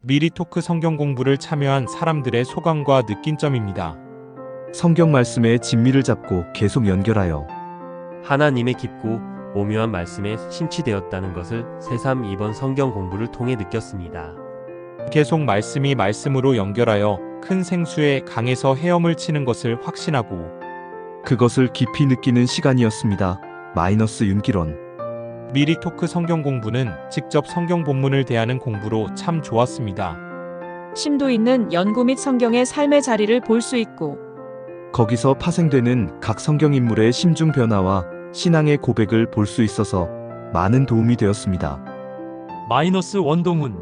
미리 토크 성경 공부를 참여한 사람들의 소감과 느낀 점입니다. 성경 말씀의 진미를 잡고 계속 연결하여 하나님의 깊고 오묘한 말씀에 심취되었다는 것을 새삼 이번 성경 공부를 통해 느꼈습니다. 계속 말씀이 말씀으로 연결하여 큰 생수에 강에서 헤엄을 치는 것을 확신하고 그것을 깊이 느끼는 시간이었습니다. 마이너스 윤기론. 미리 토크 성경 공부는 직접 성경 본문을 대하는 공부로 참 좋았습니다. 심도 있는 연구 및 성경의 삶의 자리를 볼 수 있고 거기서 파생되는 각 성경 인물의 심중 변화와 신앙의 고백을 볼 수 있어서 많은 도움이 되었습니다. 마이너스 원동훈.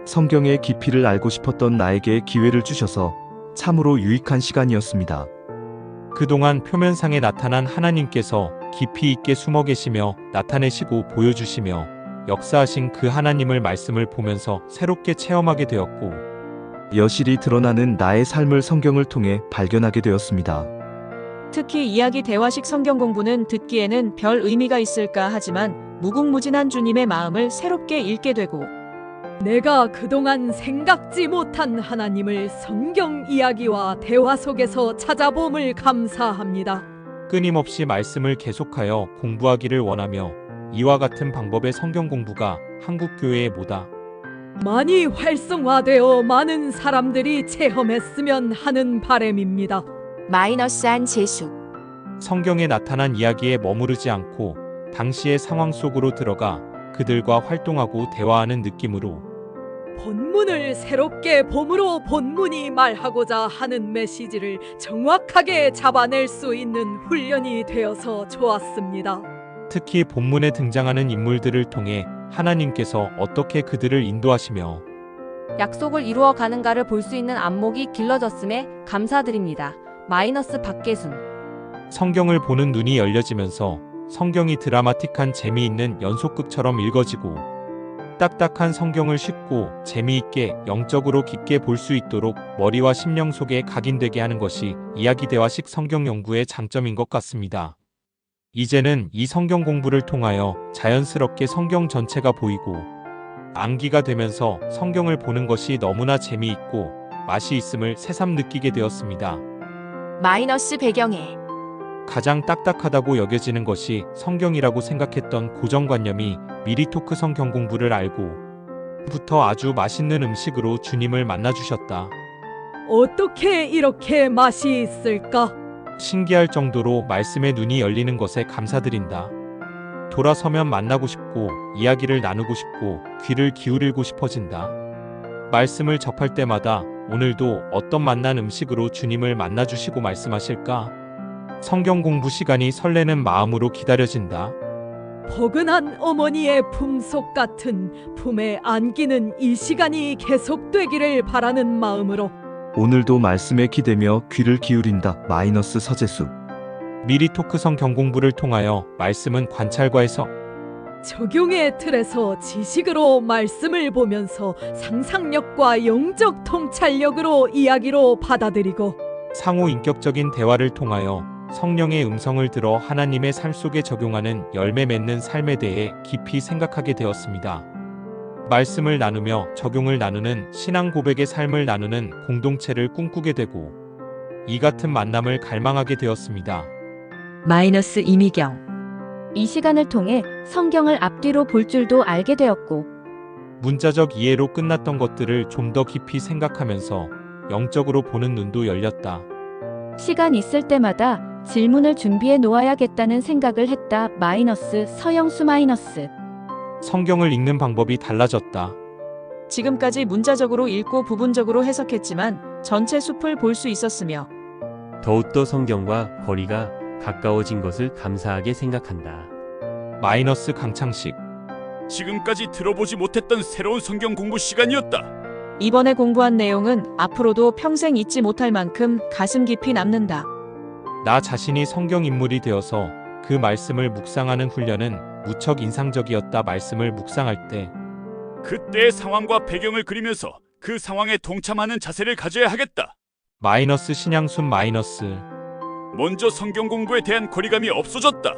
성경의 깊이를 알고 싶었던 나에게 기회를 주셔서 참으로 유익한 시간이었습니다. 그동안 표면상에 나타난 하나님께서 깊이 있게 숨어 계시며 나타내시고 보여주시며 역사하신 그 하나님을 말씀을 보면서 새롭게 체험하게 되었고 여실히 드러나는 나의 삶을 성경을 통해 발견하게 되었습니다. 특히 이야기 대화식 성경 공부는 듣기에는 별 의미가 있을까 하지만 무궁무진한 주님의 마음을 새롭게 읽게 되고 내가 그동안 생각지 못한 하나님을 성경 이야기와 대화 속에서 찾아봄을 감사합니다. 끊임없이 말씀을 계속하여 공부하기를 원하며 이와 같은 방법의 성경 공부가 한국교회에 보다 많이 활성화되어 많은 사람들이 체험했으면 하는 바람입니다. 마이너스한 재수. 성경에 나타난 이야기에 머무르지 않고 당시의 상황 속으로 들어가 그들과 활동하고 대화하는 느낌으로 본문을 새롭게 봄으로 본문이 말하고자 하는 메시지를 정확하게 잡아낼 수 있는 훈련이 되어서 좋았습니다. 특히 본문에 등장하는 인물들을 통해 하나님께서 어떻게 그들을 인도하시며 약속을 이루어 가는가를 볼 수 있는 안목이 길러졌음에 감사드립니다. 마이너스 박계순. 성경을 보는 눈이 열려지면서 성경이 드라마틱한 재미있는 연속극처럼 읽어지고 딱딱한 성경을 쉽고 재미있게 영적으로 깊게 볼 수 있도록 머리와 심령 속에 각인되게 하는 것이 이야기 대화식 성경 연구의 장점인 것 같습니다. 이제는 이 성경 공부를 통하여 자연스럽게 성경 전체가 보이고 암기가 되면서 성경을 보는 것이 너무나 재미있고 맛이 있음을 새삼 느끼게 되었습니다. 마이너스 배경에. 가장 딱딱하다고 여겨지는 것이 성경이라고 생각했던 고정관념이 미리 토크 성경 공부를 알고 부터 아주 맛있는 음식으로 주님을 만나주셨다. 어떻게 이렇게 맛이 있을까? 신기할 정도로 말씀의 눈이 열리는 것에 감사드린다. 돌아서면 만나고 싶고 이야기를 나누고 싶고 귀를 기울이고 싶어진다. 말씀을 접할 때마다 오늘도 어떤 맛난 음식으로 주님을 만나주시고 말씀하실까? 성경 공부 시간이 설레는 마음으로 기다려진다. 포근한 어머니의 품속 같은 품에 안기는 이 시간이 계속되기를 바라는 마음으로 오늘도 말씀에 기대며 귀를 기울인다. 마이너스 서재수. 미리 토크 성경 공부를 통하여 말씀은 관찰과에서 적용의 틀에서 지식으로 말씀을 보면서 상상력과 영적 통찰력으로 이야기로 받아들이고 상호 인격적인 대화를 통하여 성령의 음성을 들어 하나님의 삶 속에 적용하는 열매 맺는 삶에 대해 깊이 생각하게 되었습니다. 말씀을 나누며 적용을 나누는 신앙 고백의 삶을 나누는 공동체를 꿈꾸게 되고 이 같은 만남을 갈망하게 되었습니다. 마이너스 이미경. 이 시간을 통해 성경을 앞뒤로 볼 줄도 알게 되었고 문자적 이해로 끝났던 것들을 좀 더 깊이 생각하면서 영적으로 보는 눈도 열렸다. 시간 있을 때마다 질문을 준비해 놓아야겠다는 생각을 했다. 마이너스 서영수 마이너스. 성경을 읽는 방법이 달라졌다. 지금까지 문자적으로 읽고 부분적으로 해석했지만 전체 숲을 볼 수 있었으며 더욱더 성경과 거리가 가까워진 것을 감사하게 생각한다. 마이너스 강창식. 지금까지 들어보지 못했던 새로운 성경 공부 시간이었다. 이번에 공부한 내용은 앞으로도 평생 잊지 못할 만큼 가슴 깊이 남는다. 나 자신이 성경 인물이 되어서 그 말씀을 묵상하는 훈련은 무척 인상적이었다. 말씀을 묵상할 때 그때의 상황과 배경을 그리면서 그 상황에 동참하는 자세를 가져야 하겠다. 마이너스 신양순 마이너스. 먼저 성경 공부에 대한 거리감이 없어졌다.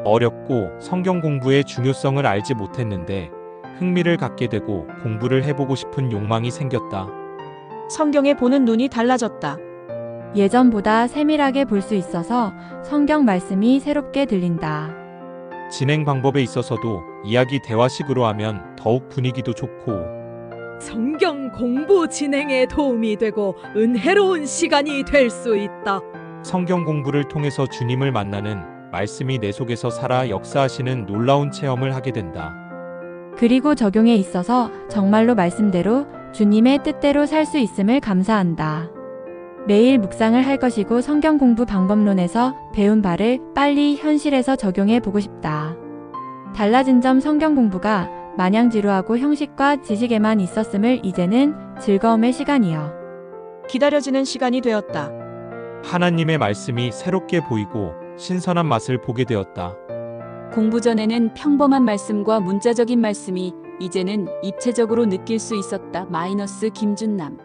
어렵고 성경 공부의 중요성을 알지 못했는데 흥미를 갖게 되고 공부를 해보고 싶은 욕망이 생겼다. 성경에 보는 눈이 달라졌다. 예전보다 세밀하게 볼 수 있어서 성경 말씀이 새롭게 들린다. 진행 방법에 있어서도 이야기 대화식으로 하면 더욱 분위기도 좋고 성경 공부 진행에 도움이 되고 은혜로운 시간이 될 수 있다. 성경 공부를 통해서 주님을 만나는 말씀이 내 속에서 살아 역사하시는 놀라운 체험을 하게 된다. 그리고 적용에 있어서 정말로 말씀대로 주님의 뜻대로 살 수 있음을 감사한다. 매일 묵상을 할 것이고 성경 공부 방법론에서 배운 바를 빨리 현실에서 적용해 보고 싶다. 달라진 점 성경 공부가 마냥 지루하고 형식과 지식에만 있었음을 이제는 즐거움의 시간이여. 기다려지는 시간이 되었다. 하나님의 말씀이 새롭게 보이고 신선한 맛을 보게 되었다. 공부 전에는 평범한 말씀과 문자적인 말씀이 이제는 입체적으로 느낄 수 있었다. 김준남